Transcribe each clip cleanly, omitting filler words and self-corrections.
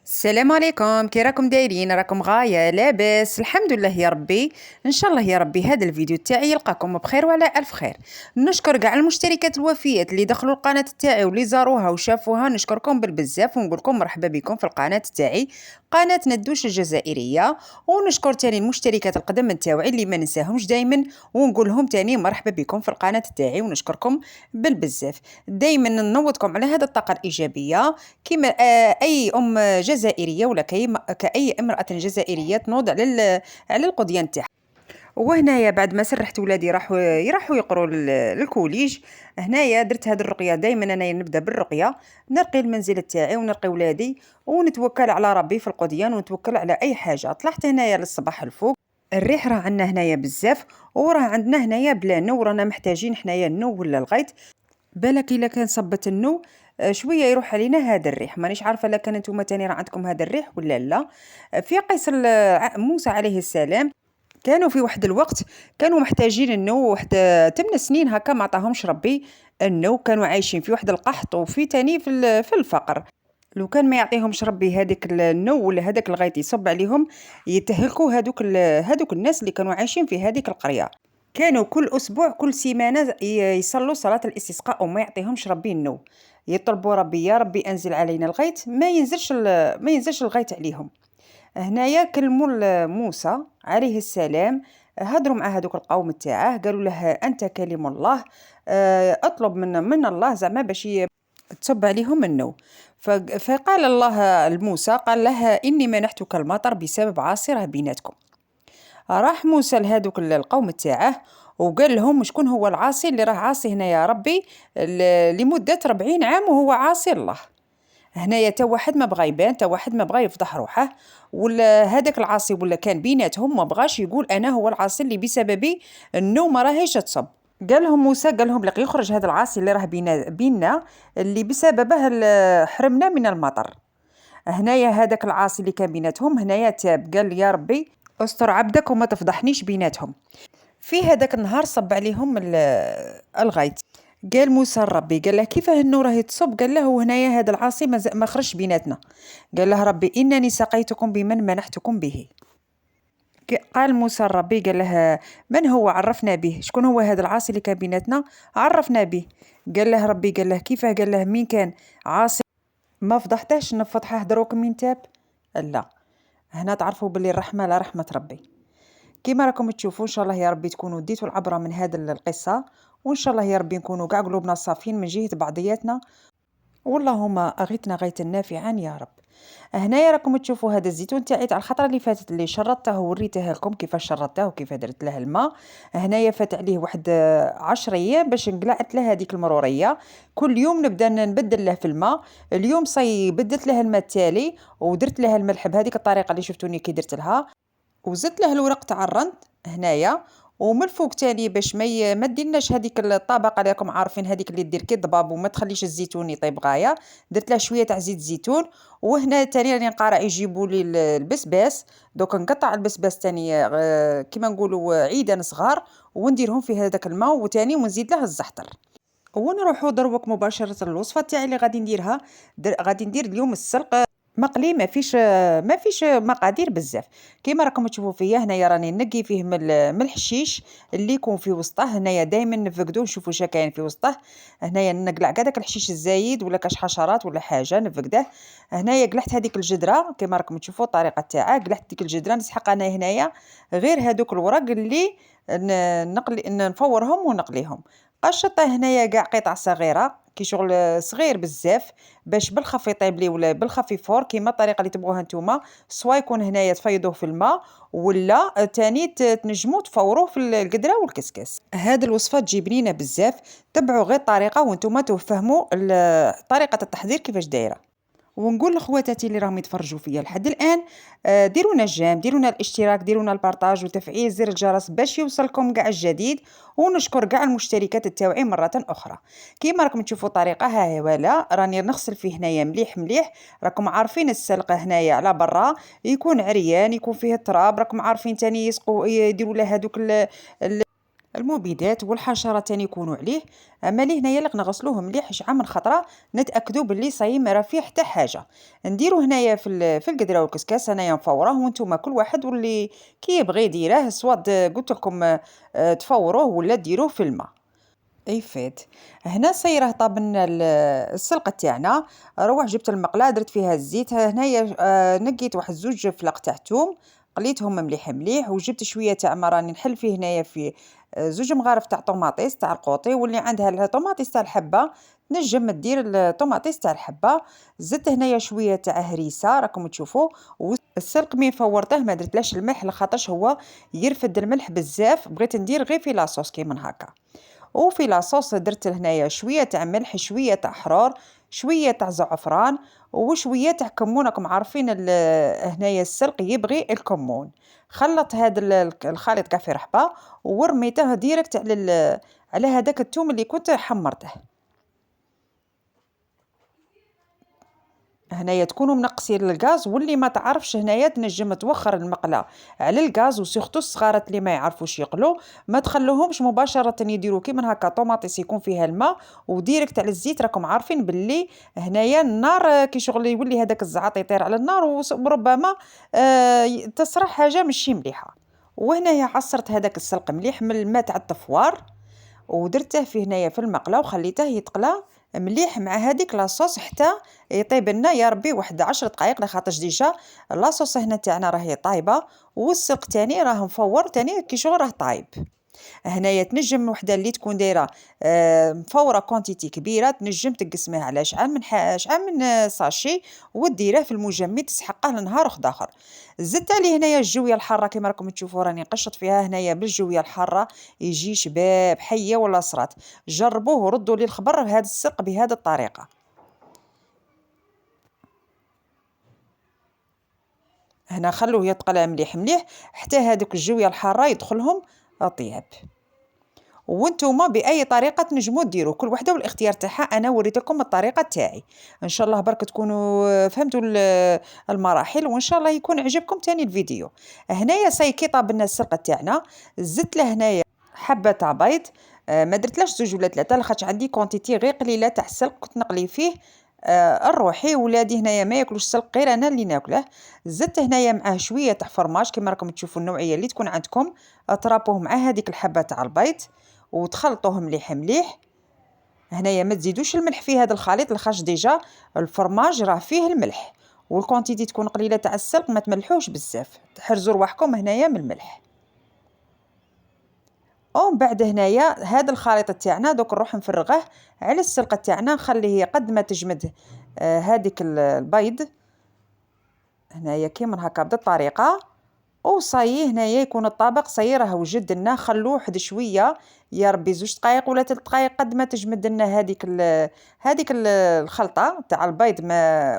السلام عليكم، كي راكم دايرين؟ راكم غاية لاباس؟ الحمد لله يا ربي. ان شاء الله يا ربي هذا الفيديو تاعي يلقاكم بخير وعلى الف خير. نشكر كاع المشتركات الوفيات اللي دخلوا القناة تاعي واللي زاروها وشافوها، نشكركم بالبزاف ونقولكم مرحبا بكم في القناة تاعي، قناة ندوش الجزائرية. ونشكر تاني المشتركات القدم تاعي اللي ما ننساهمش دايما، ونقولهم تاني مرحبا بكم في القناة تاعي ونشكركم بالبزاف. دايما ننوضكم على هذه الطاقة الإيجابية، كما أي أم جزائرية ولا كأي امرأة جزائرية تنوض على القضيان تاعها. وهنايا بعد ما سرحت ولادي راحوا يقروا الكوليج، هنايا درت هذه الرقيه. دائما انا نبدا بالرقيه، نرقي المنزل تاعي ونرقي ولادي ونتوكل على ربي في القضيان ونتوكل على اي حاجه. طلعت هنايا للصباح الفوق، الريح راه عندنا هنايا بزاف، وراه عندنا هنايا بلا نو، رانا محتاجين حنايا النو ولا الغيط. بالك الا كان صبت النو شويه يروح علينا هذا الريح. مانيش عارفه لا كان نتوما تاني راه عندكم هذا الريح ولا لا. في قصر موسى عليه السلام كانوا في واحد الوقت كانوا محتاجين النو، واحد 8 سنين هكا ما عطاهمش ربي النو، كانوا عايشين في واحد القحط وفي تاني في الفقر. لو كان ما يعطيهمش ربي هذاك النو ولا هذاك الغيط يصب عليهم، يتهلكوا هذوك الناس اللي كانوا عايشين في هذيك القرية. كانوا كل أسبوع كل سيمانة يصلوا صلاة الاستسقاء وما يعطيهمش ربي النو، يطلبوا ربي يا ربي أنزل علينا الغيث، ما ينزلش الغيث عليهم. هنايا كلموا موسى عليه السلام، هضروا مع هذوك القوم تاعه، قالوا له أنت كلم الله، اطلب من الله زعما باش تصب عليهم النو. فقال الله لموسى، قال له إني منحتك المطر بسبب عاصرة بيناتكم. راح موسى لهذوك القوم تاعه وقال لهم شكون هو العاصي اللي راه عاصي هنا يا ربي لمدة 40 عام وهو عاصي الله. هنايا تا واحد ما بغى يبان، تا واحد ما بغى يفضح روحه، ولا هذاك العاصي ولا كان بيناتهم ما بغاش يقول انا هو العاصي اللي بسببي النوم ما راهيش تصب. قال لهم موسى، قال لهم لقي يخرج هذا العاصي اللي راه بينا اللي بسببه حرمنا من المطر. هنايا هذاك العاصي اللي كان بيناتهم هنايا تاب، قال يا ربي استر عبدك وما تفضحنيش بيناتهم. في هذاك النهار صب عليهم الغيث. قال موسى لربي، قال له كيفاه النور راهي تصب؟ قال له هنايا هذا العاصي ما خرجش بيناتنا. قال له ربي انني سقيتكم بمن منحتكم به. قال موسى لربي، قال له من هو؟ عرفنا به، شكون هو هذا العاصي اللي كان بيناتنا؟ عرفنا به. قال له ربي، قال له كيفاه؟ قال له مين كان عاصي ما فضحتهش نفضحه دروك من تاب؟ لا. هنا تعرفوا باللي الرحمه لا رحمه ربي. كيما راكم تشوفوا ان شاء الله يا ربي تكونوا ديتوا العبره من هذه القصه، وان شاء الله يا ربي نكونوا كاع قلوبنا صافين من جهه بعضياتنا، واللهم اغثنا غيثا نافعا يا رب. هنايا راكم تشوفوا هذا الزيتون تاعي تاع الخطره اللي فاتت اللي شرطته ووريته لكم كيفاش شرطته وكيف درت له الماء. هنايا فات عليه واحد 10 ايام باش نقلعت له هذيك المروريه. كل يوم نبدا نبدل له في الماء. اليوم بدلت له الماء التالي ودرت له الملح بهذيك الطريقه اللي شفتوني كي درت لها، وزدت له الورق تاع الرند هنايا. ومن الفوق تاني باش ما ديرناش هذيك الطبقه اللي راكم عارفين هذيك اللي دير كي الضباب وما تخليش الزيتون يطيب غايه، درت له شويه تاع زيت زيتون. وهنا تاني راني نقارع يجيبوا لي البسباس، دوك نقطع البسباس تاني كيما نقولوا عيدان صغار ونديرهم في هذاك الماء وتاني ونزيد له الزعتر. ونروحوا دروك مباشره الوصفه تاعي اللي غادي نديرها. غادي ندير اليوم السلق مقلي، ما فيش مقادير بزاف. كيما راكم تشوفوا فيا هنايا راني نقي فيه من الحشيش اللي يكون في وسطه. هنايا دائما نفقدوه نشوفوا شا كاين في وسطه. هنايا نقلع كاع داك الحشيش الزايد ولا كاش حشرات ولا حاجه نفقده. هنايا قلعت هذيك الجدره كيما راكم تشوفوا الطريقه تاعها، قلعت ديك الجدره نسحق انا هنايا غير هذوك الورق اللي نفورهم ونقليهم. قشطه هنايا كاع قطع صغيره كي شغل صغير بزاف باش بالخف يطيب لي ولا بالخف يفور كيما الطريقه اللي تبغوها نتوما. سوا يكون هنايا تفيضوه في الماء ولا تاني تنجموا تفوروه في القدره والكسكس. هاد الوصفه تجي بنينه بزاف، تبعوا غير الطريقه وانتوما تفهموا طريقه التحضير كيفاش دايره. ونقول لخواتاتي اللي راهم يتفرجوا فيا لحد الان، ديرونا الجيم، ديرونا الاشتراك، ديرونا البارطاج وتفعيل زر الجرس باش يوصلكم كاع الجديد. ونشكر كاع المشتركات تاوعي مره اخرى. كيما راكم تشوفوا طريقه ها هي ولا راني نغسل فيه هنايا مليح مليح. راكم عارفين السلق هنايا على برا يكون عريان يكون فيه التراب، راكم عارفين تاني يسقوا يديروا له هذوك المبيدات والحشرات تاني يكونوا عليه. اما لي هنايا اللي نغسلوه مليح شحال من خطره نتاكدوا باللي صايي ما راه فيه حتى حاجه. نديرو هنايا في القدره والكسكاس انايا نفوروه وانتم كل واحد واللي كي يبغي يديره سواء قلت لكم تفوروه ولا ديروه في الماء يفيد. هنا صايره طاب لنا السلق تاعنا. روح جبت المقله درت فيها الزيت هنايا نقيت واحد زوج فلاق تاع توم قليتهم مليح مليح وجبت شويه تاع ما راني نحل فيه هنايا في زوج مغارف تاع طوماطيس تاع القوطي واللي عندها الطوماطيس تاع الحبه تنجم دير الطوماطيس تاع الحبه. زدت هنايا شويه تاع هريسه راكم تشوفوا. والسلق مين فورته ما درتلاش الملح لخاطرش هو يرفد الملح بزاف بغيت ندير غير في لاصوص كيما هكا. وفي لاصوص درت هنايا شويه تاع ملح شويه تاع حرور شويه تاع زعفران وشويه تاع كمون. راكم عارفين هنايا السلق يبغي الكمون. خلط هذا الخليط كاع في رحبه ورميته ديريكت على هذاك الثوم اللي كنت حمرته. هنايا تكونوا منقصين الغاز واللي ما تعرفش هنايا تنجم توخر المقله على الغاز وسيرتو الصغارات اللي ما يعرفوش يقلوا ما تخلوهمش مباشره يديروا كيما هكا طوماطيس يكون فيها الماء وديريكت على الزيت. راكم عارفين باللي هنايا النار كي شغل يولي هذاك الزعاط يطير على النار وربما تصرى حاجه ماشي مليحه. وهنايا عصرت هذاك السلق مليح من الماء تاع التفوار ودرته فيه هنايا في المقله وخليته يتقلى مليح مع هذيك لاصوص حتى يطيب لنا يا ربي واحد 10 دقائق لخاطرش ديجا لاصوص هنا تاعنا راهي طايبه والسلق تاني راه مفور تاني كي شغل راه طايب. هنايا تنجم وحده اللي تكون دايره مفوره كونتيتي كبيره تنجم تقسميه على شحال من ساشي وديره في المجمد تسحقه لنهار اخر. زدت عليه هنايا الجويه الحاره كما راكم تشوفوا راني قشط فيها هنايا بالجويه الحاره يجي شباب حيه ولا صرات. جربوه وردوا لي الخبر بهذا السلق بهذه الطريقه. هنا خلوه يتقلى مليح مليح حتى هذوك الجويه الحاره يدخلهم طياب. وانتوما باي طريقه تنجموا ديروا كل وحده والاختيار تاعها. انا وريت لكم الطريقه تاعي ان شاء الله برك تكونوا فهمتوا المراحل وان شاء الله يكون عجبكم تاني الفيديو. هنايا صاي كي طاب لنا السلقه تاعنا زدت له هنايا حبه تاع بيض. ما درتلاش زوج ولا ثلاثه لاخاطش عندي كونتيتي غير قليله تاع السلق كنت نقلي فيه الروحي ولادي هنايا ما ياكلوش السلق غير انا اللي ناكله. زدت هنايا معاه شويه تاع فرماج كما راكم تشوفوا النوعيه اللي تكون عندكم اطرابوه مع هذيك الحبه تاع البيض وتخلطوه مليح مليح. هنايا ما تزيدوش الملح في هذا الخليط لخاطر ديجا الفرماج راه فيه الملح والكونتيتي تكون قليله تاع السلق ما تملحوش بزاف تحرزوا رواحكم هنايا من الملح. ومن بعد هنايا هذا الخليط تاعنا دوك نروح نفرغه على السلقه تاعنا نخليه قد ما تجمد هذيك البيض هنايا كيما هكا بهذه الطريقه. وصايي هنايا يكون الطبق صايي راه وجد لنا خلوه واحد شويه يا ربي 2 دقائق ولا 3 دقائق قد ما تجمد لنا هذيك الخلطه تاع البيض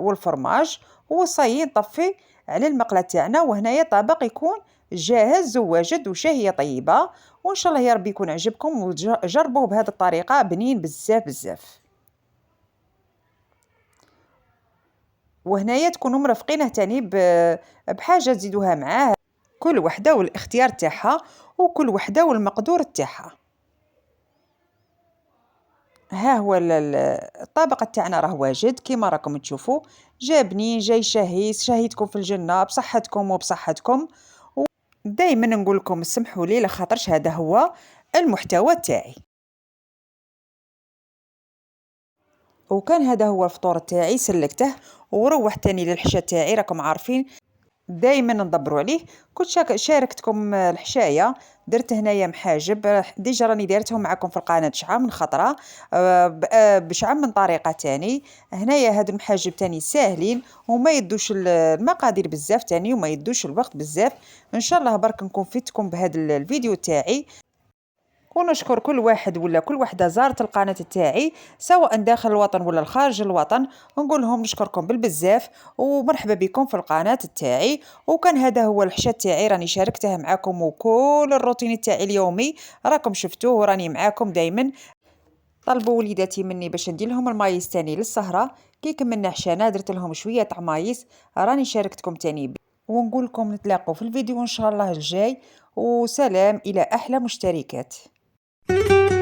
والفرماج وصايي نطفي على المقله تاعنا. وهنايا طبق يكون جاهز وواجد وشهيه طيبه وان شاء الله يا ربي يكون عجبكم وجربوه بهذه الطريقه بنين بزاف بزاف. وهنايا تكونوا مرافقينه تاني بحاجه تزيدوها معاه كل وحده والاختيار تاعها وكل وحده والمقدور تاعها. ها هو الطبق تاعنا راه واجد كيما راكم تشوفوا جابني جاي شهي شهيتكم في الجنه بصحتكم وبصحتكم. دائما نقول لكم سمحوا لي لخاطرش هذا هو المحتوى تاعي. وكان هذا هو الفطور تاعي سلكته وروحت تاني للحشا تاعي. راكم عارفين دائما ندبروا عليه. كنت شاركتكم الحشايه درت هنايا محاجب ديجا راني دايرتهم معكم في القناه شحال من خطره بشحال من طريقه تاني. هنايا هاد المحاجب تاني ساهلين وما يدوش المقادير بزاف تاني وما يدوش الوقت بزاف. ان شاء الله برك نكون فدتكم بهذا الفيديو تاعي ونشكر كل واحد ولا كل وحده زارت القناه تاعي سواء داخل الوطن ولا خارج الوطن. نقول لهم نشكركم بالبزاف ومرحبا بكم في القناه تاعي. وكان هذا هو الحشا تاعي راني شاركته معكم وكل الروتين تاعي اليومي راكم شفتوه وراني معاكم دائما. طلبوا وليداتي مني باش ندير لهم المايس تاني للسهره كي كملنا حشانا درت لهم شويه تاع مايس راني شاركتكم تاني ونقول لكم نتلاقوا في الفيديو ان شاء الله الجاي. وسلام الى احلى مشتركات. الخير.